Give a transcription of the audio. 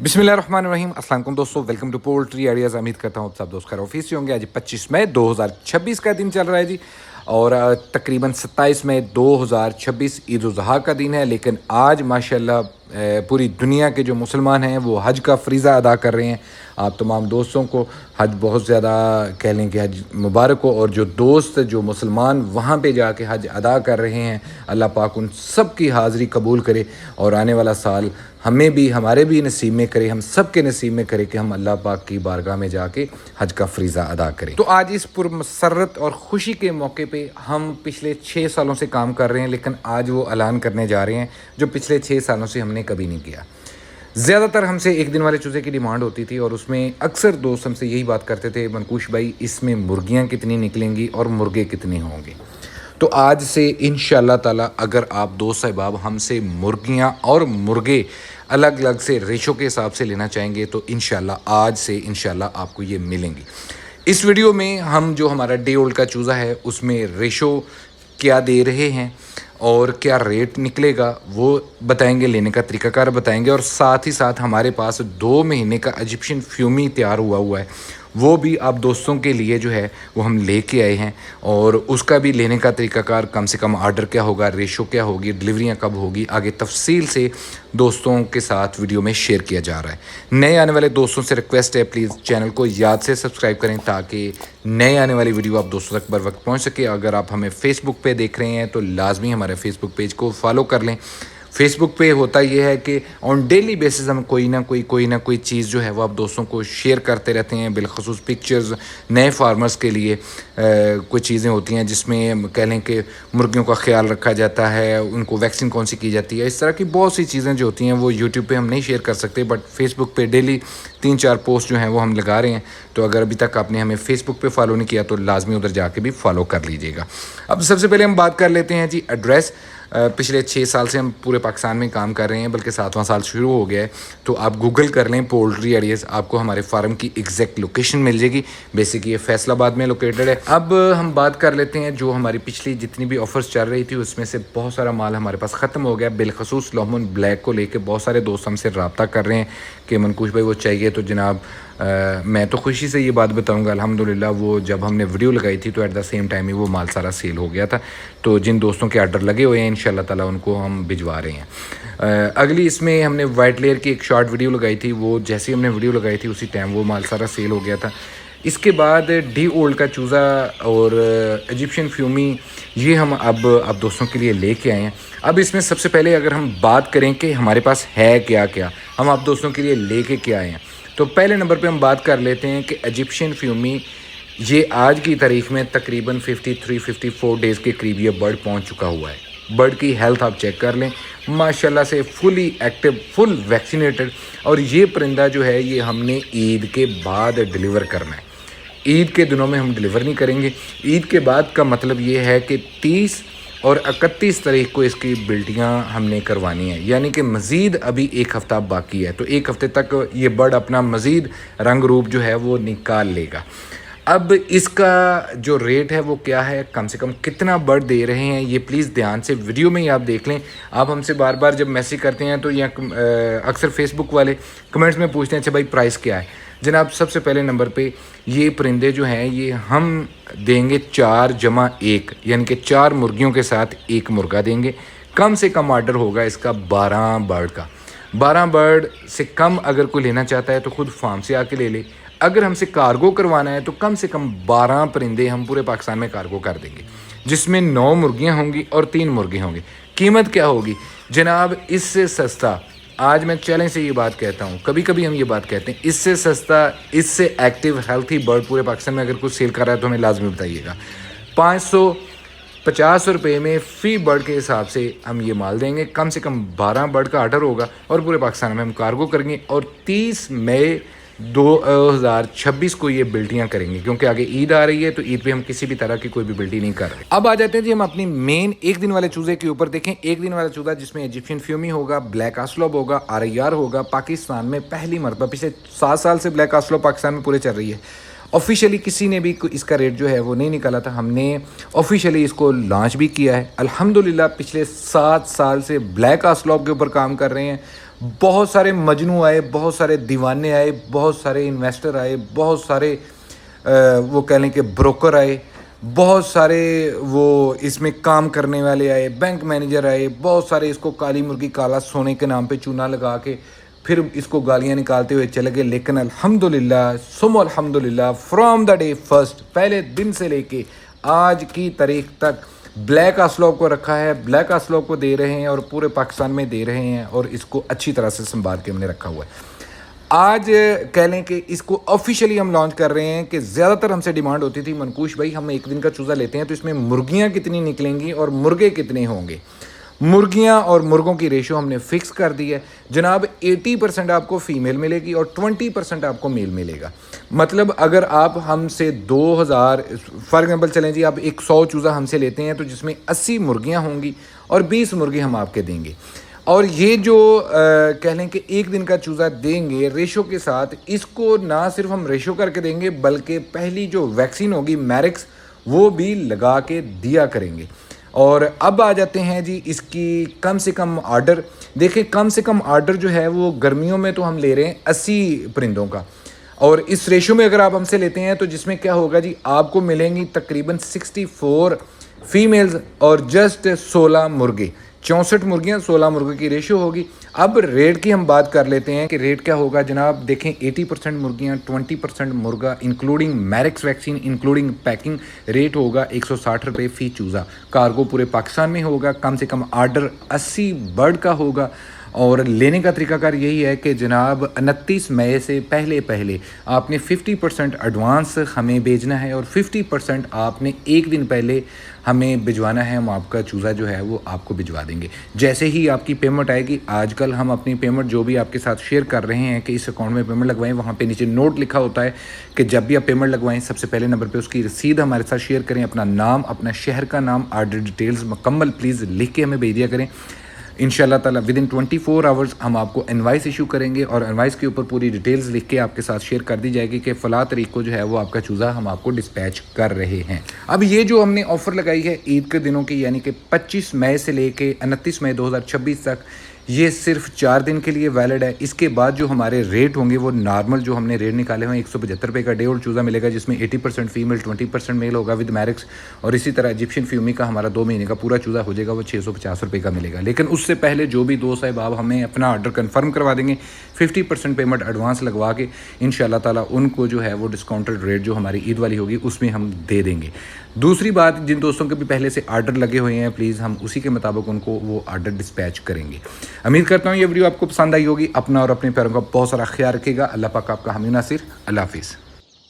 बिस्मिल्लाहिर्रहमानिर्रहीम। अस्सलाम वालेकुम दोस्तों, वेलकम टू पोल्ट्री आइडियाज़। उम्मीद करता हूँ आप सब दोस्त खैर ऑफिस से होंगे। आज 25 मई 2026 का दिन चल रहा है जी, और तकरीबन 27 मई 2026 ईद उल ज़ुहा का दिन है। लेकिन आज माशाल्लाह पूरी दुनिया के जो मुसलमान हैं वो हज का फ़रीज़ा अदा कर रहे हैं। आप तमाम दोस्तों को हज बहुत ज़्यादा कह लें कि हज मुबारक हो, और जो दोस्त जो मुसलमान वहाँ पे जाके हज अदा कर रहे हैं, अल्लाह पाक उन सब की हाज़िरी कबूल करे और आने वाला साल हमें भी हमारे भी नसीब में करे, हम सब के नसीब में करे कि हम अल्लाह पाक की बारगाह में जाके हज का फ़रीज़ा अदा करें। तो आज इस पुरमसरत और ख़ुशी के मौके पे हम पिछले 6 सालों से काम कर रहे हैं, लेकिन आज वो ऐलान करने जा रहे हैं जो पिछले 6 सालों से हमने कभी नहीं किया। ज़्यादातर हमसे एक दिन वाले चूज़े की डिमांड होती थी, और उसमें अक्सर दोस्त हमसे यही बात करते थे, मनकूश भाई इसमें मुर्गियाँ कितनी निकलेंगी और मुर्गे कितने होंगे। तो आज से इंशाअल्लाह ताला अगर आप दोस्त साहिबाब हमसे मुर्गियाँ और मुर्गे अलग अलग से रेशो के हिसाब से लेना चाहेंगे तो इंशाअल्लाह आज से इंशाअल्लाह आपको ये मिलेंगी। इस वीडियो में हम जो हमारा डे ओल्ड का चूज़ा है उसमें रेशो क्या दे रहे हैं और क्या रेट निकलेगा वो बताएंगे, लेने का तरीकाकार बताएंगे, और साथ ही साथ हमारे पास 2 महीने का इजिप्शियन फ्यूमी तैयार हुआ है, वो भी आप दोस्तों के लिए जो है वो हम लेके आए हैं, और उसका भी लेने का तरीकाकार, कम से कम आर्डर क्या होगा, रेशो क्या होगी, डिलीवरियाँ कब होगी, आगे तफसील से दोस्तों के साथ वीडियो में शेयर किया जा रहा है। नए आने वाले दोस्तों से रिक्वेस्ट है, प्लीज़ चैनल को याद से सब्सक्राइब करें ताकि नए आने वाली वीडियो आप दोस्तों तक बर वक्त पहुँच सके। अगर आप हमें फेसबुक पे देख रहे हैं तो लाजमी हमारे फेसबुक पेज को फॉलो कर लें। फेसबुक पे होता ये है कि ऑन डेली बेसिस हम कोई ना कोई चीज़ जो है वो आप दोस्तों को शेयर करते रहते हैं, बिलखसूस पिक्चर्स नए फार्मर्स के लिए कुछ चीज़ें होती हैं जिसमें कह लें कि मुर्गियों का ख्याल रखा जाता है, उनको वैक्सीन कौन सी की जाती है, इस तरह की बहुत सी चीज़ें जो होती हैं वो यूट्यूब पे हम नहीं शेयर कर सकते, बट फेसबुक पे डेली 3-4 पोस्ट जो हैं वो हम लगा रहे हैं। तो अगर अभी तक आपने हमें फेसबुक पे फॉलो नहीं किया तो लाजमी उधर जाके भी फॉलो कर लीजिएगा। अब सबसे पहले हम बात कर लेते हैं जी एड्रेस। पिछले 6 साल से हम पूरे पाकिस्तान में काम कर रहे हैं, बल्कि 7वां साल शुरू हो गया है। तो आप गूगल कर लें पोल्ट्री आइडियाज़, आपको हमारे फार्म की एग्जैक्ट लोकेशन मिल जाएगी। बेसिक ये फैसलाबाद में लोकेटेड है। अब हम बात कर लेते हैं जो हमारी पिछली जितनी भी ऑफ़र्स चल रही थी उसमें से बहुत सारा माल हमारे पास ख़त्म हो गया। बिलखसूस लोमन ब्लैक को लेकर बहुत सारे दोस्त हमसे रब्ता कर रहे हैं कि मनकूश भाई वो चाहिए। तो जनाब मैं तो खुशी से ये बात बताऊंगा, अल्हम्दुलिल्लाह वो जब हमने वीडियो लगाई थी तो एट द सेम टाइम ही वो माल सारा सेल हो गया था। तो जिन दोस्तों के आर्डर लगे हुए हैं इंशाल्लाह ताला उनको हम भिजवा रहे हैं। अगली इसमें हमने वाइट लेयर की एक शॉर्ट वीडियो लगाई थी, वो जैसे ही हमने वीडियो लगाई थी उसी टाइम वो माल सारा सेल हो गया था। इसके बाद डी ओल्ड का चूज़ा और इजिप्शियन फ्यूमी ये हम अब दोस्तों के लिए लेके आए हैं। अब इसमें सबसे पहले अगर हम बात करें कि हमारे पास है क्या क्या, हम आप दोस्तों के लिए लेके क्या आए हैं, तो पहले नंबर पे हम बात कर लेते हैं कि इजिप्शियन फ्यूमी ये आज की तारीख में तकरीबन 53-54 डेज़ के करीब ये बर्ड पहुंच चुका हुआ है। बर्ड की हेल्थ आप चेक कर लें, माशाल्लाह से फुली एक्टिव, फुल वैक्सीनेटेड, और ये परिंदा जो है ये हमने ईद के बाद डिलीवर करना है। ईद के दिनों में हम डिलीवर नहीं करेंगे। ईद के बाद का मतलब ये है कि 30 और 31 तारीख को इसकी बिल्टियाँ हमने करवानी है, यानी कि मज़ीद अभी 1 हफ़्ता बाकी है। तो 1 हफ़्ते तक ये बर्ड अपना मज़ीद रंग रूप जो है वो निकाल लेगा। अब इसका जो रेट है वो क्या है, कम से कम कितना बर्ड दे रहे हैं, ये प्लीज़ ध्यान से वीडियो में ही आप देख लें। आप हमसे बार बार जब मैसेज करते हैं तो या अक्सर फेसबुक वाले कमेंट्स में पूछते हैं अच्छा भाई प्राइस क्या है। जनाब सबसे पहले नंबर पे ये परिंदे जो हैं ये हम देंगे 4+1, यानी कि 4 मुर्गियों के साथ 1 मुर्गा देंगे। कम से कम ऑर्डर होगा इसका 12 बर्ड का। 12 बर्ड से कम अगर कोई लेना चाहता है तो खुद फार्म से आके ले ले। अगर हमसे कार्गो करवाना है तो कम से कम 12 परिंदे हम पूरे पाकिस्तान में कार्गो कर देंगे, जिसमें 9 मुर्गियाँ होंगी और 3 मुर्गे होंगे। कीमत क्या होगी जनाब, इससे सस्ता, आज मैं चैलेंज से ये बात कहता हूँ, कभी कभी हम ये बात कहते हैं, इससे सस्ता, इससे एक्टिव हेल्थी बर्ड पूरे पाकिस्तान में अगर कुछ सेल कर रहा है तो हमें लाजमी बताइएगा। 550 रुपये में फ़ी बर्ड के हिसाब से हम ये माल देंगे। कम से कम 12 बर्ड का आर्डर होगा और पूरे पाकिस्तान में हम कार्गो करेंगे, और 30 मई 2026 को ये बिल्टियाँ करेंगे, क्योंकि आगे ईद आ रही है तो ईद पे हम किसी भी तरह की कोई भी बिल्टी नहीं कर रहे। अब आ जाते हैं जी हम अपनी मेन एक दिन वाले चूज़े के ऊपर। देखें, एक दिन वाला चूज़ा जिसमें इजिप्शियन फ्यूमी होगा, ब्लैक आस्लोब होगा, RIR होगा। पाकिस्तान में पहली मरतबा, पिछले 7 साल से ब्लैक आस्लोब पाकिस्तान में पूरे चल रही है। ऑफिशियली किसी ने भी इसका रेट जो है वो नहीं निकाला था, हमने ऑफिशियली इसको लॉन्च भी किया है। अल्हम्दुलिल्लाह पिछले 7 साल से ब्लैक आस्लोब के ऊपर काम कर रहे हैं। बहुत सारे मजनू आए, बहुत सारे दीवाने आए, बहुत सारे इन्वेस्टर आए, बहुत सारे वो कह लें कि ब्रोकर आए, बहुत सारे वो इसमें काम करने वाले आए, बैंक मैनेजर आए, बहुत सारे इसको काली मुर्गी काला सोने के नाम पे चूना लगा के फिर इसको गालियां निकालते हुए चले गए। लेकिन अल्हम्दुलिल्लाह सुम अल्हम्दुलिल्लाह फ्रॉम द डे फर्स्ट, पहले दिन से लेके आज की तारीख तक ब्लैक आसलॉब को रखा है, ब्लैक आसलॉब को दे रहे हैं और पूरे पाकिस्तान में दे रहे हैं और इसको अच्छी तरह से संभाल के हमने रखा हुआ है। आज कह लें कि इसको ऑफिशियली हम लॉन्च कर रहे हैं कि ज़्यादातर हमसे डिमांड होती थी, मनकूश भाई हम एक दिन का चूज़ा लेते हैं तो इसमें मुर्गियां कितनी निकलेंगी और मुर्गे कितने होंगे। मुर्गियां और मुर्गों की रेशो हमने फिक्स कर दी है जनाब। 80% आपको फ़ीमेल मिलेगी और 20% आपको मेल मिलेगा। मतलब अगर आप हमसे 2000 फॉर एग्जांपल चलें जी, आप एक 100 चूज़ा हमसे लेते हैं तो जिसमें 80 मुर्गियां होंगी और 20 मुर्गे हम आपके देंगे। और ये जो कह लें कि एक दिन का चूज़ा देंगे रेशो के साथ, इसको ना सिर्फ हम रेशो करके देंगे बल्कि पहली जो वैक्सीन होगी मैरिक्स वो भी लगा के दिया करेंगे। और अब आ जाते हैं जी इसकी कम से कम आर्डर। देखें कम से कम आर्डर जो है वो गर्मियों में तो हम ले रहे हैं 80 परिंदों का, और इस रेशो में अगर आप हमसे लेते हैं तो जिसमें क्या होगा जी, आपको मिलेंगी तकरीबन 64 फीमेल्स और जस्ट 16 मुर्गे। 64 मुर्गियाँ 16 मुर्गे की रेशो होगी। अब रेट की हम बात कर लेते हैं कि रेट क्या होगा जनाब। देखें 80% मुर्गियाँ, 20% मुर्गा, including Merrick's vaccine, including packing, rate होगा 160 रुपये फ़ी चूज़ा। कार्गो पूरे पाकिस्तान में होगा। कम से कम आर्डर 80 बर्ड का होगा। और लेने का तरीकाकार यही है कि जनाब 29 मई से पहले पहले आपने 50% एडवांस हमें भेजना है और 50% आपने एक दिन पहले हमें भिजवाना है। हम आपका चूज़ा जो है वो आपको भिजवा देंगे। जैसे ही आपकी पेमेंट आएगी, आजकल हम अपनी पेमेंट जो भी आपके साथ शेयर कर रहे हैं कि इस अकाउंट में पेमेंट लगवाएं, वहाँ पे नीचे नोट लिखा होता है कि जब भी आप पेमेंट लगवाएं सबसे पहले नंबर पे उसकी रसीद हमारे साथ शेयर करें। अपना नाम, अपना शहर का नाम, आर्डर डिटेल्स मुकम्मल प्लीज़ लिख के हमें भेज दिया करें। इंशाल्लाह ताला विद इन 24 आवर्स हम आपको इनवाइस इशू करेंगे और इनवाइस के ऊपर पूरी डिटेल्स लिख के आपके साथ शेयर कर दी जाएगी कि फ़ला तारीख को जो है वो आपका चूज़ा हम आपको डिस्पैच कर रहे हैं। अब ये जो हमने ऑफ़र लगाई है ईद के दिनों की, यानी कि 25 मई से लेके 29 मई 2026 तक, ये सिर्फ 4 दिन के लिए वैलिड है। इसके बाद जो हमारे रेट होंगे वो नॉर्मल जो हमने रेट निकाले हुए 175 रुपये का डे ओल्ड चूज़ा मिलेगा जिसमें 80% फीमेल 20% मेल होगा विद मैरिक्स। और इसी तरह इजिप्शियन फ्यूमी का हमारा 2 महीने का पूरा चूज़ा हो जाएगा, वो 650 रुपये का मिलेगा। लेकिन उससे पहले जो भी दोस्त साहब आप हमें अपना ऑर्डर कन्फर्म करवा देंगे 50% पेमेंट एडवांस लगवा के, इंशाल्लाह ताला उनको जो है वो डिस्काउंटेड रेट जो हमारी ईद वाली होगी उसमें हम दे देंगे। दूसरी बात, जिन दोस्तों के भी पहले से आर्डर लगे हुए हैं प्लीज़ हम उसी के मुताबिक उनको वो आर्डर डिस्पैच करेंगे। उम्मीद करता हूँ ये वीडियो आपको पसंद आई होगी। अपना और अपने प्यारों का बहुत सारा ख्याल रखिएगा। अल्लाह पाक आपका हामी नासिर। अल्लाह हाफिज़।